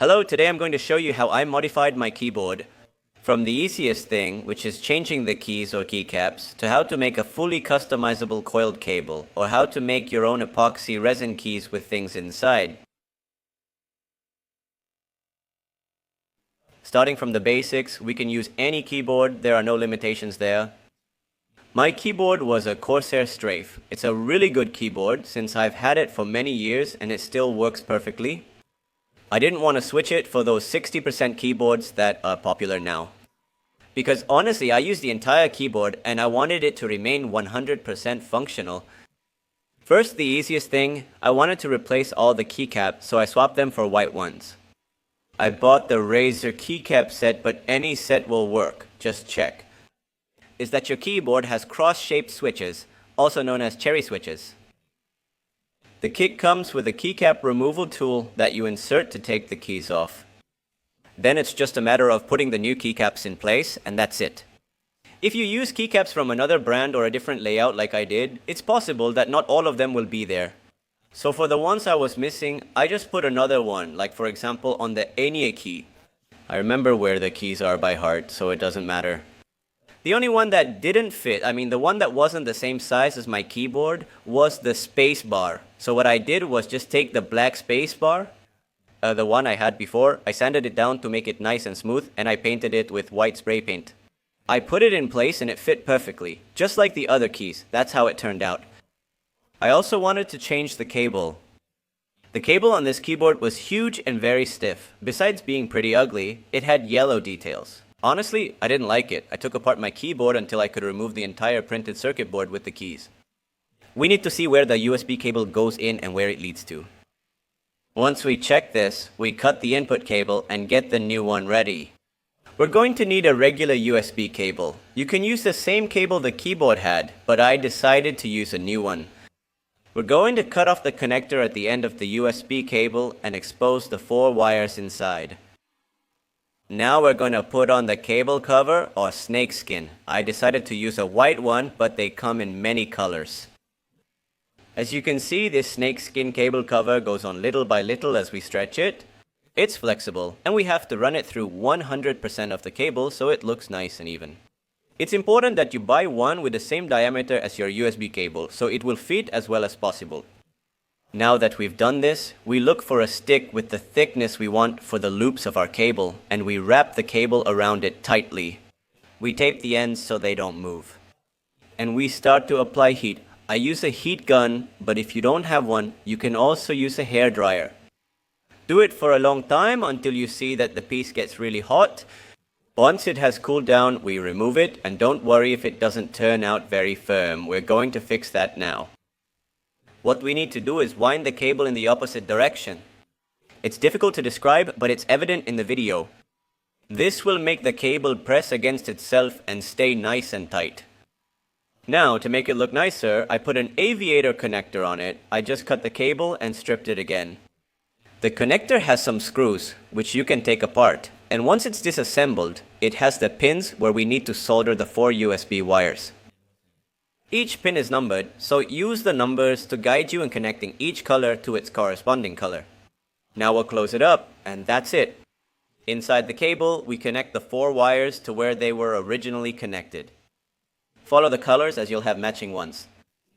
Hello, today I'm going to show you how I modified my keyboard. From the easiest thing, which is changing the keys or keycaps, to how to make a fully customizable coiled cable, or how to make your own epoxy resin keys with things inside. Starting from the basics, we can use any keyboard, there are no limitations there. My keyboard was a Corsair Strafe. It's a really good keyboard since I've had it for many years and it still works perfectly. I didn't want to switch it for those 60% keyboards that are popular now. Because honestly, I used the entire keyboard and I wanted it to remain 100% functional. First, the easiest thing, I wanted to replace all the keycaps, so I swapped them for white ones. I bought the Razer keycap set, but any set will work, just check. Is that your keyboard has cross-shaped switches, also known as cherry switches. The kit comes with a keycap removal tool that you insert to take the keys off. Then it's just a matter of putting the new keycaps in place, and that's it. If you use keycaps from another brand or a different layout like I did, it's possible that not all of them will be there. So for the ones I was missing, I just put another one, like for example on the Enya key. I remember where the keys are by heart, so it doesn't matter. The only one that didn't fit, the one that wasn't the same size as my keyboard, was the space bar. So what I did was just take the black space bar, the one I had before, I sanded it down to make it nice and smooth, and I painted it with white spray paint. I put it in place and it fit perfectly, just like the other keys. That's how it turned out. I also wanted to change the cable. The cable on this keyboard was huge and very stiff. Besides being pretty ugly, it had yellow details. Honestly, I didn't like it. I took apart my keyboard until I could remove the entire printed circuit board with the keys. We need to see where the USB cable goes in and where it leads to. Once we check this, we cut the input cable and get the new one ready. We're going to need a regular USB cable. You can use the same cable the keyboard had, but I decided to use a new one. We're going to cut off the connector at the end of the USB cable and expose the 4 wires inside. Now we're going to put on the cable cover or snakeskin. I decided to use a white one, but they come in many colors. As you can see, this snakeskin cable cover goes on little by little as we stretch it. It's flexible, and we have to run it through 100% of the cable so it looks nice and even. It's important that you buy one with the same diameter as your USB cable, so it will fit as well as possible. Now that we've done this, we look for a stick with the thickness we want for the loops of our cable, and we wrap the cable around it tightly. We tape the ends so they don't move. And we start to apply heat. I use a heat gun, but if you don't have one, you can also use a hair dryer. Do it for a long time until you see that the piece gets really hot. Once it has cooled down, we remove it, and don't worry if it doesn't turn out very firm. We're going to fix that now. What we need to do is wind the cable in the opposite direction. It's difficult to describe, but it's evident in the video. This will make the cable press against itself and stay nice and tight. Now, to make it look nicer, I put an aviator connector on it. I just cut the cable and stripped it again. The connector has some screws, which you can take apart. And once it's disassembled, it has the pins where we need to solder the 4 USB wires. Each pin is numbered, so use the numbers to guide you in connecting each color to its corresponding color. Now we'll close it up, and that's it. Inside the cable, we connect the 4 wires to where they were originally connected. Follow the colors as you'll have matching ones.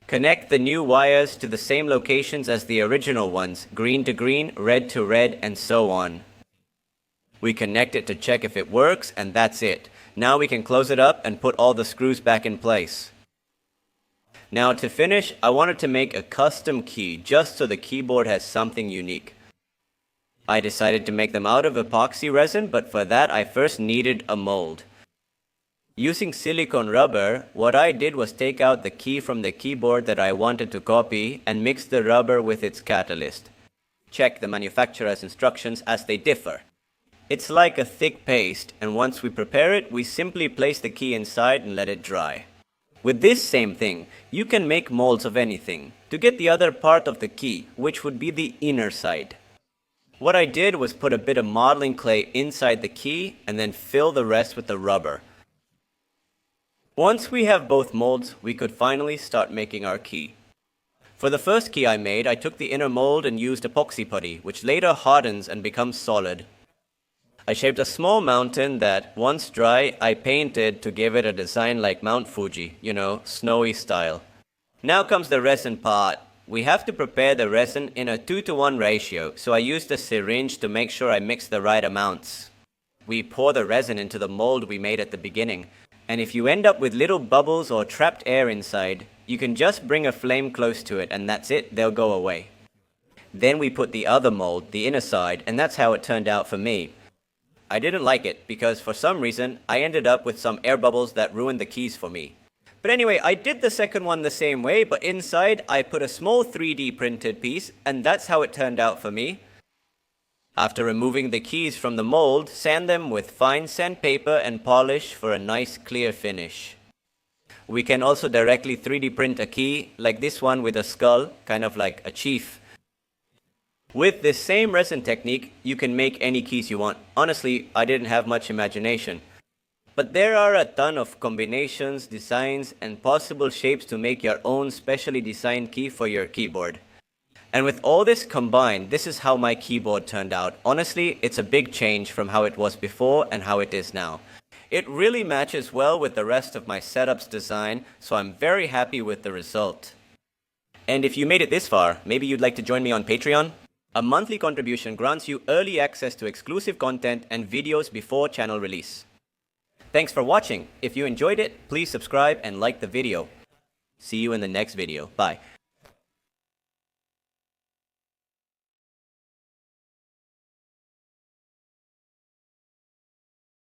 Connect the new wires to the same locations as the original ones, green to green, red to red, and so on. We connect it to check if it works, and that's it. Now we can close it up and put all the screws back in place. Now to finish, I wanted to make a custom key just so the keyboard has something unique. I decided to make them out of epoxy resin, but for that I first needed a mold. Using silicone rubber, what I did was take out the key from the keyboard that I wanted to copy and mix the rubber with its catalyst. Check the manufacturer's instructions as they differ. It's like a thick paste, and once we prepare it, we simply place the key inside and let it dry. With this same thing, you can make molds of anything to get the other part of the key, which would be the inner side. What I did was put a bit of modeling clay inside the key and then fill the rest with the rubber. Once we have both molds, we could finally start making our key. For the first key I made, I took the inner mold and used epoxy putty, which later hardens and becomes solid. I shaped a small mountain that, once dry, I painted to give it a design like Mount Fuji, you know, snowy style. Now comes the resin part. We have to prepare the resin in a 2-to-1 ratio, so I used a syringe to make sure I mix the right amounts. We pour the resin into the mold we made at the beginning, and if you end up with little bubbles or trapped air inside, you can just bring a flame close to it and that's it, they'll go away. Then we put the other mold, the inner side, and that's how it turned out for me. I didn't like it because for some reason I ended up with some air bubbles that ruined the keys for me. But anyway, I did the second one the same way, but inside I put a small 3D printed piece, and that's how it turned out for me. After removing the keys from the mold, sand them with fine sandpaper and polish for a nice clear finish. We can also directly 3D print a key, like this one with a skull, kind of like a chief. With this same resin technique, you can make any keys you want. Honestly, I didn't have much imagination. But there are a ton of combinations, designs, and possible shapes to make your own specially designed key for your keyboard. And with all this combined, this is how my keyboard turned out. Honestly, it's a big change from how it was before and how it is now. It really matches well with the rest of my setup's design, so I'm very happy with the result. And if you made it this far, maybe you'd like to join me on Patreon? A monthly contribution grants you early access to exclusive content and videos before channel release. Thanks for watching. If you enjoyed it, please subscribe and like the video. See you in the next video. Bye.